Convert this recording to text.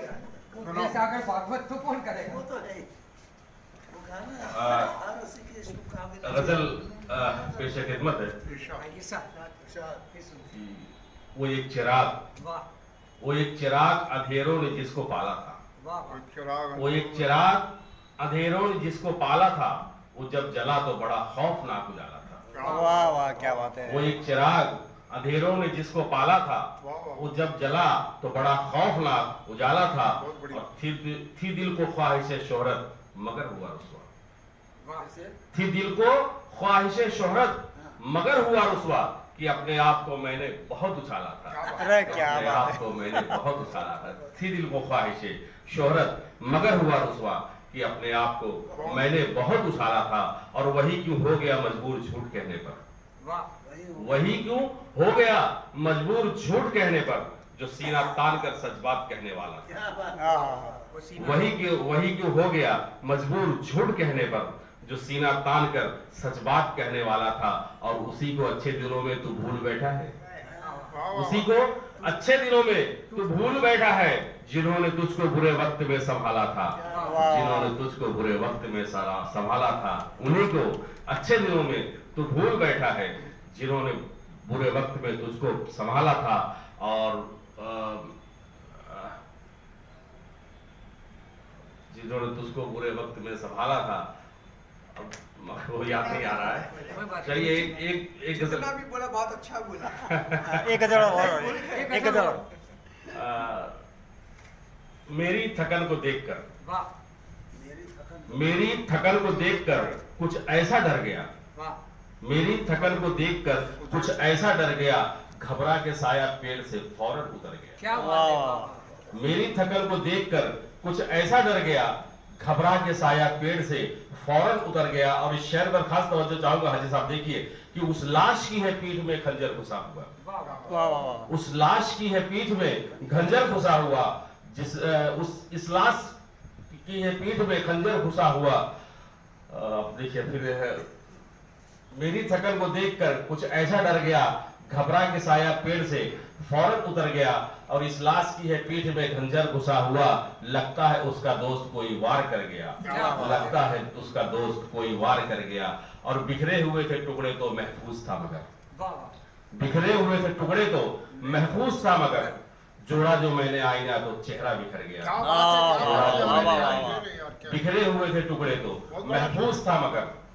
सुनो। सागर भागवत तो कौन करेगा? वो तो है। वो गाना हर ऋषिकेश को काबिल गजल पेश खिदमत है इरशाद। इरशाद। कि वो एक चिराग, वाह वो एक चिराग अंधेरों ने जिसको पाला था, वाह वो वाह। चिराग वो एक चिराग अंधेरों ने जिसको पाला था, वो जब जला तो बड़ा खौफनाक उजाला था। वाह वाह क्या बात वो है। एक चिराग अंधेरों ने जिसको पाला था, वाह, वाह। वो जब जला तो बड़ा खौफनाक उजाला था। बहुत बढ़िया। और थी दिल को ख्वाहिश शोहरत मगर हुआ रुसवा, वाह थी दिल को ख्वाहिश शोहरत मगर हुआ रुसवा, कि अपने आप को मैंने बहुत उछाला था, अरे क्या अपने बात आप है। को मैंने बहुत उछाला था। थी दिल को ख्वाहिश शोहरत मगर हुआ रुसवा, कि अपने आप को मैंने बहुत उछाला था। और वही क्यों हो गया मजबूर झूठ कहने पर, वाह। वही क्यों हो गया मजबूर झूठ कहने पर, जो सीना तान कर सच बात कहने वाला था। क्या बात। हाँ, वो सीना वही क्यों हो गया मजबूर झूठ कहने पर, जो सीना तान कर सच बात कहने वाला था। और उसी को अच्छे दिनों में तू भूल बैठा है, वाह, वाह। उसी को अच्छे दिनों में तू भूल बैठा है, जिन्होंने तुझको बुरे वक्त में संभाला था, जिन्होंने तुझको बुरे वक्त में संभाला था। उन्हीं को अच्छे दिनों में तू भूल बैठा है, जिन्होंने बुरे वक्त में तुझको संभाला था। और जिन्होंने तुझको बुरे वक्त में संभाला था। अब वो याद नहीं आ रहा है। चलिए एक गजल जितना भी बोला बहुत अच्छा बोला। एक गजल और, एक गजल और। मेरी थकन को देखकर, वाह मेरी थकन को देखकर कुछ ऐसा डर गया, वाह। मेरी थकन को देखकर कुछ ऐसा डर गया, घबरा के साया पेड़ से फौरन उतर गया। क्या बात है, वाह। वाह। मेरी थकन को देखकर कुछ ऐसा डर गया, घबरा के साया पेड़ से फौरन उतर गया। और इस शेर पर खास तवज्जो चाहूंगा हाजी साहब, देखिए कि उस लाश की है पीठ में खंजर घुसा हुआ, वाह वाह। वाह वाह वाह। उस लाश की है पीठ में खंजर घुसा हुआ, इस लाश की है पीठ में खंजर घुसा हुआ। देखिए फिर है, मेरी थकन को देखकर कुछ ऐसा डर गया, घबरा के साया पेड़ से फौरन उतर गया। और इस लाश की है पीठ में खंजर घुसा हुआ, लगता है उसका दोस्त कोई वार कर गया, लगता है उसका दोस्त कोई वार कर गया। और बिखरे हुए थे टुकड़े तो महफूज था मगर, वाह वाह। बिखरे हुए थे टुकड़े तो महफूज था मगर, जोड़ा जो मैंने आईना तो चेहरा बिखर गया। क्या बात है, क्या बात है। वाह, वाह, वाह, अरे यार, क्या- बिखरे हुए थे टुकड़े तो महफूज था मगर,